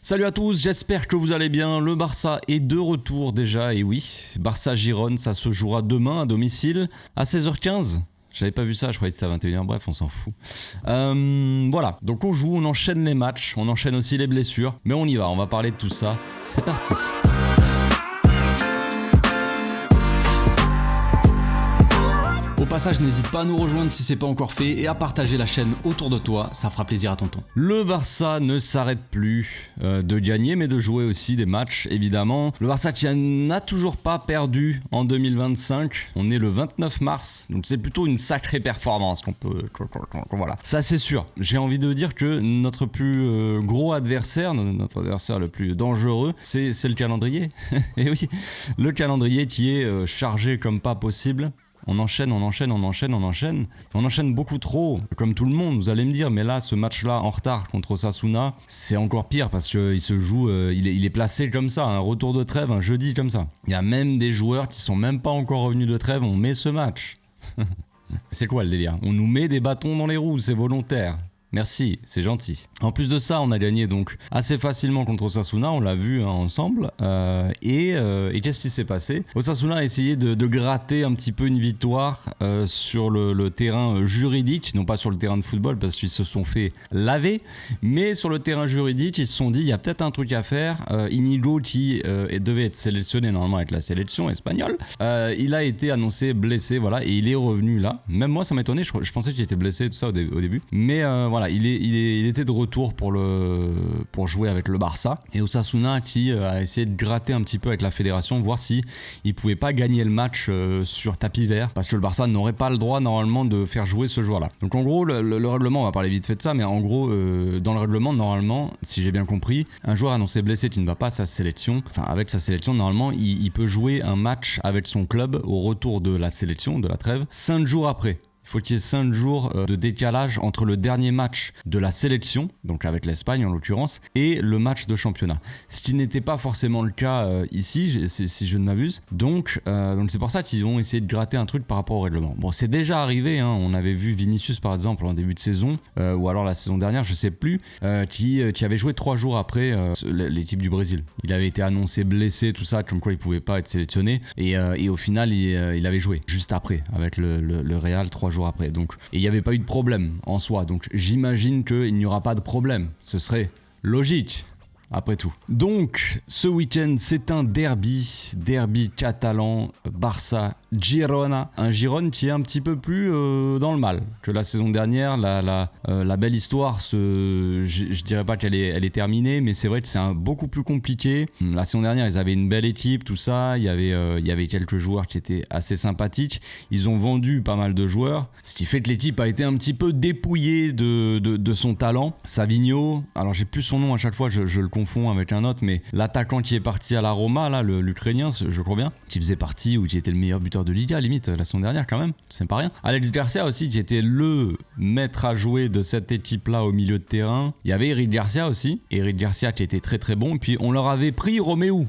Salut à tous, j'espère que vous allez bien. Le Barça est de retour déjà, et oui, Barça-Girone, ça se jouera demain à domicile à 16h15. J'avais pas vu ça, je croyais que c'était à 21h, bref, on s'en fout. Voilà, donc on joue, on enchaîne les matchs, on enchaîne aussi les blessures, mais on y va, on va parler de tout ça. C'est parti. Au passage, n'hésite pas à nous rejoindre si c'est pas encore fait et à partager la chaîne autour de toi, ça fera plaisir à tonton. Le Barça ne s'arrête plus de gagner, mais de jouer aussi des matchs, évidemment. Le Barça qui n'a toujours pas perdu en 2025. On est le 29 mars, donc c'est plutôt une sacrée performance voilà. Ça c'est sûr. J'ai envie de dire que notre plus gros adversaire, notre adversaire le plus dangereux, c'est le calendrier. Et oui, le calendrier qui est chargé comme pas possible. On enchaîne beaucoup trop, comme tout le monde, vous allez me dire, mais là, ce match-là en retard contre Osasuna, c'est encore pire parce qu'il se joue, il est placé comme ça, un retour de trêve, un jeudi comme ça. Il y a même des joueurs qui sont même pas encore revenus de trêve, on met ce match. C'est quoi le délire ? On nous met des bâtons dans les roues, c'est volontaire. Merci, c'est gentil. En plus de ça, on a gagné donc assez facilement contre Osasuna, on l'a vu ensemble. Et qu'est-ce qui s'est passé ? Osasuna a essayé de gratter un petit peu une victoire sur le terrain juridique, non pas sur le terrain de football parce qu'ils se sont fait laver, mais sur le terrain juridique, ils se sont dit il y a peut-être un truc à faire. Inigo qui devait être sélectionné normalement avec la sélection espagnole, il a été annoncé blessé, voilà, et il est revenu là. Même moi, ça m'étonnait, je pensais qu'il était blessé tout ça au début, mais voilà. Il était de retour pour jouer avec le Barça et Osasuna qui a essayé de gratter un petit peu avec la fédération, voir si il pouvait pas gagner le match sur tapis vert parce que le Barça n'aurait pas le droit normalement de faire jouer ce joueur-là. Donc en gros le règlement, on va parler vite fait de ça, mais en gros dans le règlement normalement, si j'ai bien compris, un joueur annoncé blessé qui ne va pas à sa sélection, enfin avec sa sélection normalement il peut jouer un match avec son club au retour de la sélection, de la trêve, 5 jours après. Il faut qu'il y ait 5 jours de décalage entre le dernier match de la sélection, donc avec l'Espagne en l'occurrence, et le match de championnat. Ce qui n'était pas forcément le cas ici, si je ne m'abuse. Donc c'est pour ça qu'ils ont essayé de gratter un truc par rapport au règlement. Bon, c'est déjà arrivé, hein, on avait vu Vinicius par exemple en début de saison, ou alors la saison dernière, je sais plus, qui avait joué 3 jours après l'équipe du Brésil. Il avait été annoncé blessé, tout ça, comme quoi il pouvait pas être sélectionné, et au final il avait joué juste après avec le Real 3 jours après, donc, et il n'y avait pas eu de problème en soi, donc j'imagine qu'il n'y aura pas de problème, ce serait logique après tout. Donc ce week-end c'est un derby catalan, Barça-Girona, un Girone qui est un petit peu plus dans le mal que la saison dernière. La belle histoire, je dirais pas qu'elle est terminée, mais c'est vrai que c'est beaucoup plus compliqué. La saison dernière ils avaient une belle équipe, tout ça, il y avait quelques joueurs qui étaient assez sympathiques, ils ont vendu pas mal de joueurs, ce qui fait que l'équipe a été un petit peu dépouillée de son talent. Savigno, alors j'ai plus son nom à chaque fois, je le confond avec un autre, mais l'attaquant qui est parti à la Roma, là, l'Ukrainien, je crois bien, qui faisait partie ou qui était le meilleur buteur de Liga, limite, la saison dernière quand même, c'est pas rien. Alex Garcia aussi, qui était le maître à jouer de cette équipe-là au milieu de terrain. Il y avait Eric Garcia aussi, Eric Garcia qui était très très bon, et puis on leur avait pris Roméo.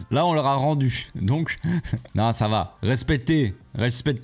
Là, on leur a rendu. Donc, non, ça va. Respectez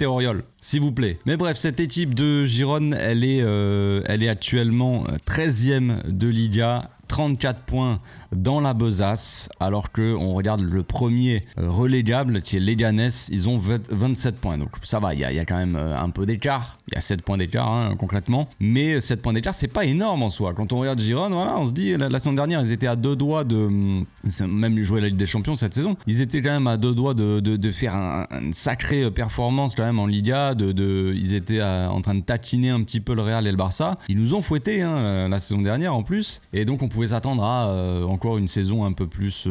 Auriol, s'il vous plaît. Mais bref, cette équipe de Girone, elle est actuellement 13e de Liga, 34 points dans la besace, alors que on regarde le premier relégable qui est Leganés, ils ont 27 points, donc ça va, il y a quand même un peu d'écart, il y a 7 points d'écart hein, concrètement, mais 7 points d'écart c'est pas énorme en soi. Quand on regarde Girone, voilà, on se dit la saison dernière ils étaient à 2 doigts même jouer la Ligue des Champions cette saison, ils étaient quand même à 2 doigts de faire une sacrée performance quand même en Liga, ils étaient en train de taquiner un petit peu le Real et le Barça, ils nous ont fouetté hein, la saison dernière en plus, et donc on pouvait s'attendre à encore une saison un peu plus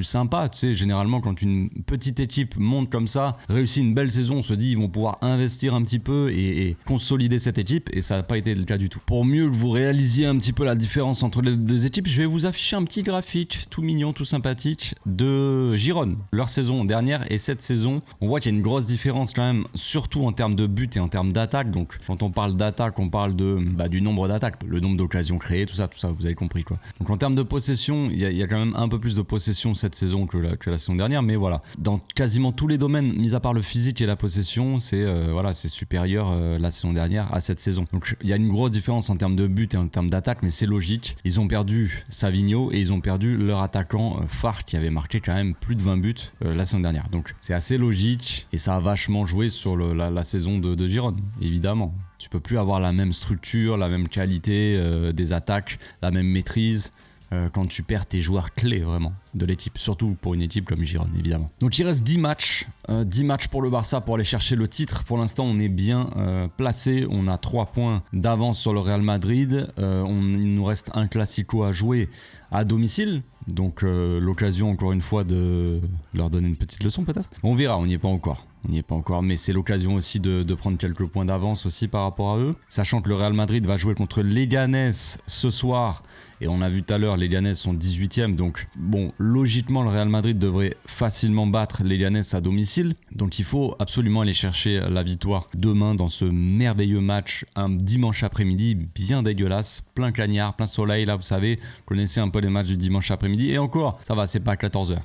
sympa. Tu sais, généralement quand une petite équipe monte comme ça, réussit une belle saison, on se dit ils vont pouvoir investir un petit peu et consolider cette équipe, et ça n'a pas été le cas du tout. Pour mieux que vous réalisiez un petit peu la différence entre les deux équipes, je vais vous afficher un petit graphique tout mignon, tout sympathique de Girone, leur saison dernière et cette saison. On voit qu'il y a une grosse différence quand même, surtout en termes de buts et en termes d'attaque. Donc quand on parle d'attaque, on parle du nombre d'attaques, le nombre d'occasions créées, tout ça, vous avez compris quoi. quoi. Donc en termes de possession, il y a quand même un peu plus de possession cette saison que la saison dernière, mais voilà, dans quasiment tous les domaines, mis à part le physique et la possession, c'est supérieur la saison dernière à cette saison. Donc il y a une grosse différence en termes de but et en termes d'attaque, mais c'est logique. Ils ont perdu Savigno et ils ont perdu leur attaquant phare qui avait marqué quand même plus de 20 buts la saison dernière. Donc c'est assez logique et ça a vachement joué sur la saison de Girone, évidemment. Tu peux plus avoir la même structure, la même qualité des attaques, la même maîtrise quand tu perds tes joueurs clés vraiment de l'équipe, surtout pour une équipe comme Girone évidemment. Donc il reste 10 matchs, 10 matchs pour le Barça pour aller chercher le titre. Pour l'instant on est bien placé, on a 3 points d'avance sur le Real Madrid, il nous reste un Classico à jouer à domicile. Donc l'occasion encore une fois de leur donner une petite leçon peut-être. On verra, on n'y est pas encore. Mais c'est l'occasion aussi de prendre quelques points d'avance aussi par rapport à eux. Sachant que le Real Madrid va jouer contre Leganés ce soir. Et on a vu tout à l'heure, Leganés sont 18e. Donc bon, logiquement, le Real Madrid devrait facilement battre Leganés à domicile. Donc il faut absolument aller chercher la victoire demain dans ce merveilleux match. Un dimanche après-midi bien dégueulasse. Plein cagnard, plein soleil. Là, vous savez, vous connaissez un peu les matchs du dimanche après-midi. Et encore, ça va, c'est pas à 14h.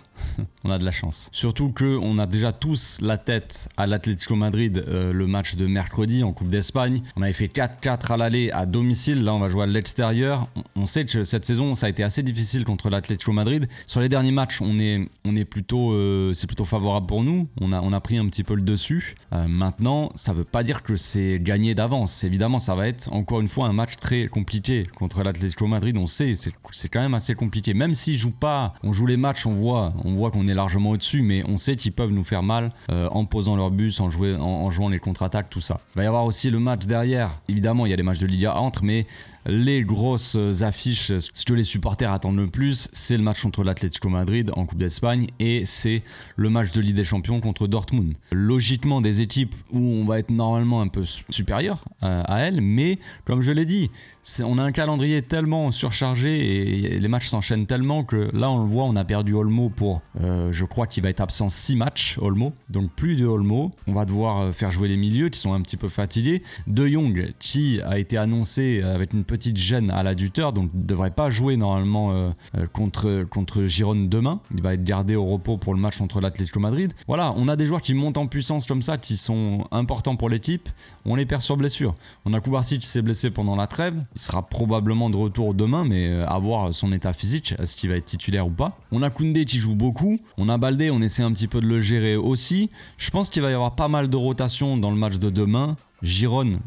On a de la chance. Surtout qu'on a déjà tous la tête à l'Atlético Madrid le match de mercredi en Coupe d'Espagne. On avait fait 4-4 à l'aller à domicile. Là, on va jouer à l'extérieur. On sait que cette saison, ça a été assez difficile contre l'Atlético Madrid. Sur les derniers matchs, on est plutôt, c'est plutôt favorable pour nous. On a pris un petit peu le dessus. Maintenant, ça veut pas dire que c'est gagné d'avance. Évidemment, ça va être encore une fois un match très compliqué contre l'Atlético Madrid. On sait, c'est quand même assez compliqué. Même s'ils jouent pas, on joue les matchs, on voit qu'on est largement au-dessus, mais on sait qu'ils peuvent nous faire mal en posant leur bus, en jouant les contre-attaques, tout ça. Il va y avoir aussi le match derrière. Évidemment, il y a les matchs de Liga entre, mais les grosses affiches, ce que les supporters attendent le plus, c'est le match contre l'Atlético Madrid en Coupe d'Espagne et c'est le match de Ligue des Champions contre Dortmund. Logiquement, des équipes où on va être normalement un peu supérieur à elles, mais comme je l'ai dit, on a un calendrier tellement surchargé et les matchs s'enchaînent tellement que là, on le voit, on a perdu Olmo pour, je crois qu'il va être absent 6 matchs, Olmo, donc plus de Olmo. On va devoir faire jouer les milieux qui sont un petit peu fatigués. De Jong, qui a été annoncé avec une petite gêne à l'adducteur, donc ne devrait pas jouer normalement contre Girone demain. Il va être gardé au repos pour le match contre l'Atlético Madrid. Voilà, on a des joueurs qui montent en puissance comme ça, qui sont importants pour l'équipe. On les perd sur blessure. On a Kubarsi qui s'est blessé pendant la trêve. Il sera probablement de retour demain, mais à voir son état physique, est-ce qu'il va être titulaire ou pas. On a Koundé qui joue beaucoup. On a Baldé, on essaie un petit peu de le gérer aussi. Je pense qu'il va y avoir pas mal de rotation dans le match de demain. Girone,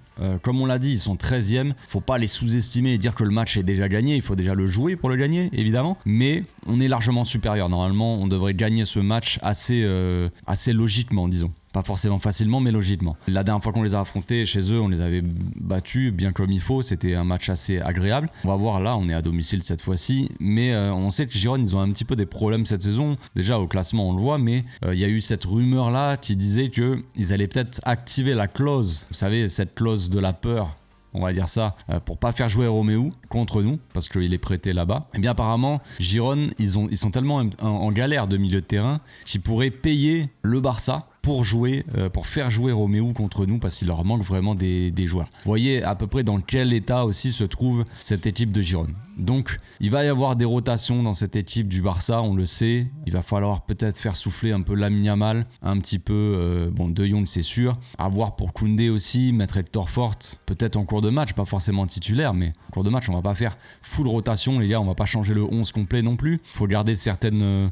comme on l'a dit, ils sont 13e. Faut pas les sous-estimer et dire que le match est déjà gagné. Il faut déjà le jouer pour le gagner, évidemment. Mais on est largement supérieur. Normalement, on devrait gagner ce match assez logiquement, disons. Pas forcément facilement, mais logiquement. La dernière fois qu'on les a affrontés chez eux, on les avait battus bien comme il faut. C'était un match assez agréable. On va voir, là, on est à domicile cette fois-ci. Mais on sait que Girone, ils ont un petit peu des problèmes cette saison. Déjà, au classement, on le voit. Mais il y a eu cette rumeur-là qui disait qu'ils allaient peut-être activer la clause. Vous savez, cette clause de la peur. On va dire ça, pour pas faire jouer Roméo contre nous, parce qu'il est prêté là-bas. Et bien apparemment, Girone, ils sont tellement en galère de milieu de terrain qu'ils pourraient payer le Barça pour faire jouer Roméo contre nous, parce qu'il leur manque vraiment des joueurs. Vous voyez à peu près dans quel état aussi se trouve cette équipe de Girone. Donc il va y avoir des rotations dans cette équipe du Barça, on le sait. Il va falloir peut-être faire souffler un peu Lamine Yamal, un petit peu, De Jong c'est sûr. À voir pour Koundé aussi, mettre Hector Fort, peut-être en cours de match, pas forcément titulaire, mais en cours de match on va pas faire full rotation les gars, on va pas changer le 11 complet non plus. Il faut garder certaines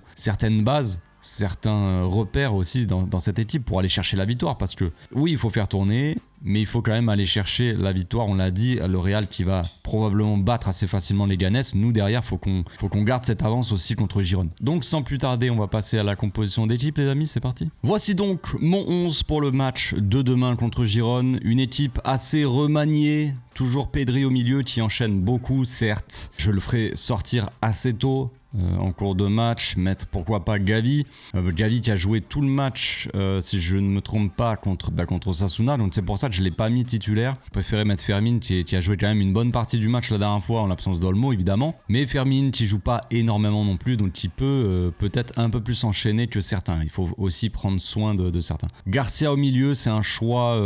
bases. Certains repères aussi dans cette équipe pour aller chercher la victoire, parce que oui, il faut faire tourner, mais il faut quand même aller chercher la victoire. On l'a dit, le Real qui va probablement battre assez facilement les Leganés. Nous derrière, faut qu'on garde cette avance aussi contre Girone. Donc sans plus tarder, on va passer à la composition d'équipe, les amis, c'est parti. Voici donc mon 11 pour le match de demain contre Girone. Une équipe assez remaniée. Toujours Pedri au milieu qui enchaîne beaucoup, certes. Je le ferai sortir assez tôt en cours de match, mettre pourquoi pas Gavi. Gavi qui a joué tout le match, si je ne me trompe pas, contre Osasuna, donc c'est pour ça que je ne l'ai pas mis titulaire. Je préférais mettre Fermin qui a joué quand même une bonne partie du match la dernière fois en l'absence d'Olmo évidemment, mais Fermin qui joue pas énormément non plus, donc il peut peut-être un peu plus enchaîner que certains. Il faut aussi prendre soin de certains. Garcia au milieu, c'est un choix,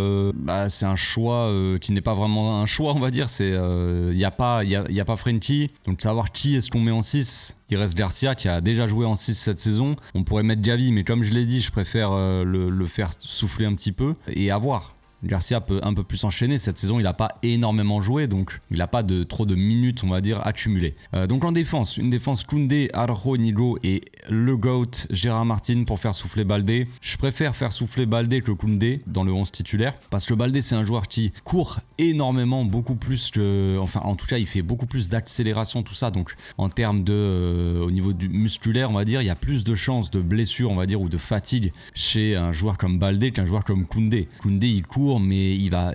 qui n'est pas vraiment un choix, on va dire. Il y a pas Frenkie, donc savoir qui est-ce qu'on met en 6. Il reste Garcia qui a déjà joué en 6 cette saison. On pourrait mettre Gavi, mais comme je l'ai dit, je préfère le faire souffler un petit peu et avoir. Garcia peut un peu plus enchaîner. Cette saison, il n'a pas énormément joué, donc il n'a pas trop de minutes, on va dire, accumulées. Donc en défense, une défense Koundé, Araujo, Nigo et le GOAT, Gérard Martin pour faire souffler Baldé. Je préfère faire souffler Baldé que Koundé dans le 11 titulaire, parce que Baldé, c'est un joueur qui court énormément, beaucoup plus que... Enfin, en tout cas, il fait beaucoup plus d'accélération, tout ça. Donc en termes au niveau du musculaire, on va dire, il y a plus de chances de blessure, on va dire, ou de fatigue chez un joueur comme Baldé qu'un joueur comme Koundé. Koundé, il court, mais il va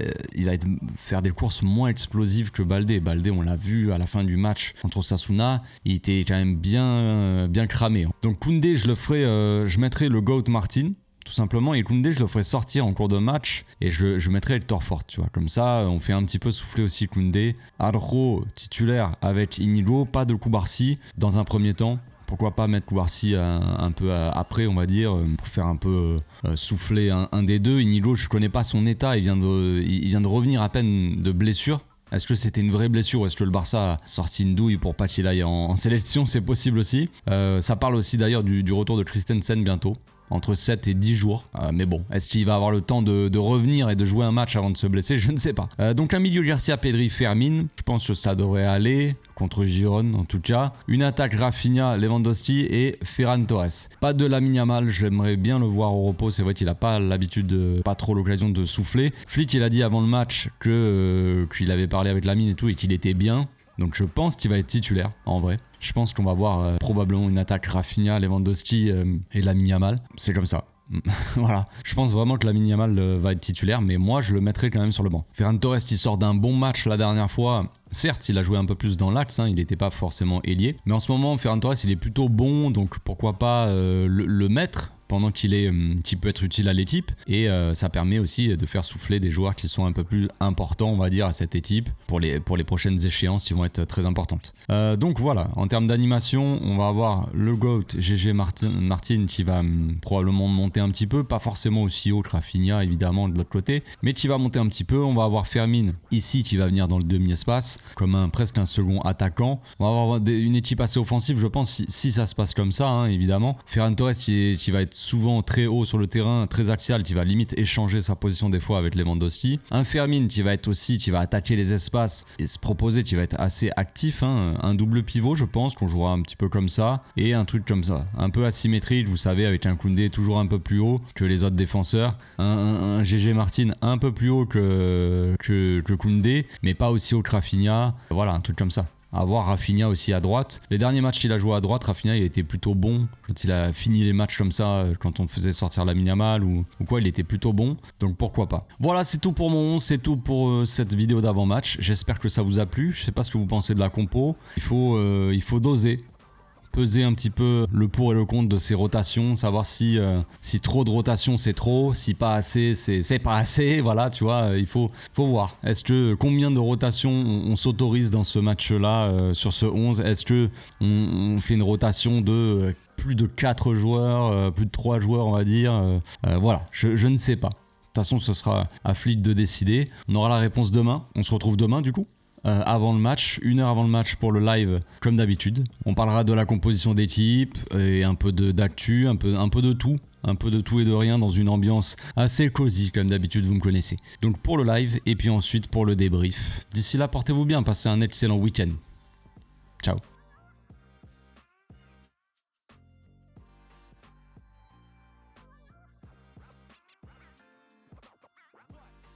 faire des courses moins explosives que Baldé. Baldé, on l'a vu à la fin du match contre Osasuna, il était quand même bien cramé. Donc Koundé, je mettrais le GOAT Martin, tout simplement, et Koundé, je le ferais sortir en cours de match et je mettrais Hector Fort, tu vois. Comme ça, on fait un petit peu souffler aussi Koundé. Araujo, titulaire avec Inigo, pas de Koubarsi dans un premier temps. Pourquoi pas mettre Koubarsi un peu après, on va dire, pour faire un peu souffler un des deux. Inigo, je connais pas son état, il vient de revenir à peine de blessure. Est-ce que c'était une vraie blessure ou est-ce que le Barça a sorti une douille pour pas qu'il aille en sélection? C'est possible aussi. Ça parle aussi d'ailleurs du retour de Christensen bientôt. Entre 7 et 10 jours. Mais bon, est-ce qu'il va avoir le temps de revenir et de jouer un match avant de se blesser? Je ne sais pas. Donc un milieu Garcia, Pedri, Fermin. Je pense que ça devrait aller. Contre Girone en tout cas. Une attaque Rafinha, Lewandowski et Ferran Torres. Pas de Lamine Yamal, j'aimerais bien le voir au repos. C'est vrai qu'il n'a pas l'habitude, pas trop l'occasion de souffler. Flick, il a dit avant le match qu'il avait parlé avec Lamine et tout et qu'il était bien. Donc je pense qu'il va être titulaire, en vrai. Je pense qu'on va voir probablement une attaque Rafinha, Lewandowski et Lamine Yamal. C'est comme ça. Voilà. Je pense vraiment que Lamine Yamal va être titulaire, mais moi je le mettrai quand même sur le banc. Ferran Torres, il sort d'un bon match la dernière fois. Certes, il a joué un peu plus dans l'axe, il n'était pas forcément ailier. Mais en ce moment, Ferran Torres, il est plutôt bon, donc pourquoi pas le mettre pendant qu'il peut être utile à l'équipe. Et ça permet aussi de faire souffler des joueurs qui sont un peu plus importants, on va dire, à cette équipe pour les prochaines échéances qui vont être très importantes. Donc voilà, en termes d'animation, on va avoir le GOAT, GG Martin qui va probablement monter un petit peu, pas forcément aussi haut que Rafinha évidemment de l'autre côté, mais qui va monter un petit peu. On va avoir Fermin ici qui va venir dans le demi-espace comme presque un second attaquant. On va avoir une équipe assez offensive, je pense, si ça se passe comme ça, évidemment. Ferran Torres qui va être souvent très haut sur le terrain, très axial, qui va limite échanger sa position des fois avec Lewandowski. Un Fermin qui va attaquer les espaces et se proposer, qui va être assez actif, un double pivot, je pense qu'on jouera un petit peu comme ça, et un truc comme ça, un peu asymétrique, vous savez, avec un Koundé toujours un peu plus haut que les autres défenseurs, un GG Martin un peu plus haut que Koundé, mais pas aussi haut que Rafinha. Voilà, un truc comme ça. Avoir Rafinha aussi à droite. Les derniers matchs qu'il a joué à droite, Rafinha il était plutôt bon. Quand il a fini les matchs comme ça, quand on faisait sortir Lamine Yamal ou quoi, il était plutôt bon. Donc pourquoi pas. Voilà, c'est tout pour mon 11, c'est tout pour cette vidéo d'avant-match. J'espère que ça vous a plu. Je sais pas ce que vous pensez de la compo. Il faut doser. Peser un petit peu le pour et le contre de ces rotations, savoir si trop de rotation c'est trop, si pas assez c'est pas assez, voilà, tu vois, il faut voir. Combien de rotations on s'autorise dans ce match-là, sur ce 11? Est-ce que on fait une rotation de plus de 4 joueurs, plus de 3 joueurs on va dire, voilà, je ne sais pas. De toute façon ce sera à Flick de décider. On aura la réponse demain, on se retrouve demain du coup. Avant le match, 1 heure avant le match pour le live comme d'habitude. On parlera de la composition d'équipe et un peu d'actu, un peu de tout. Un peu de tout et de rien dans une ambiance assez cosy comme d'habitude, vous me connaissez. Donc pour le live et puis ensuite pour le débrief. D'ici là, portez-vous bien, passez un excellent week-end. Ciao.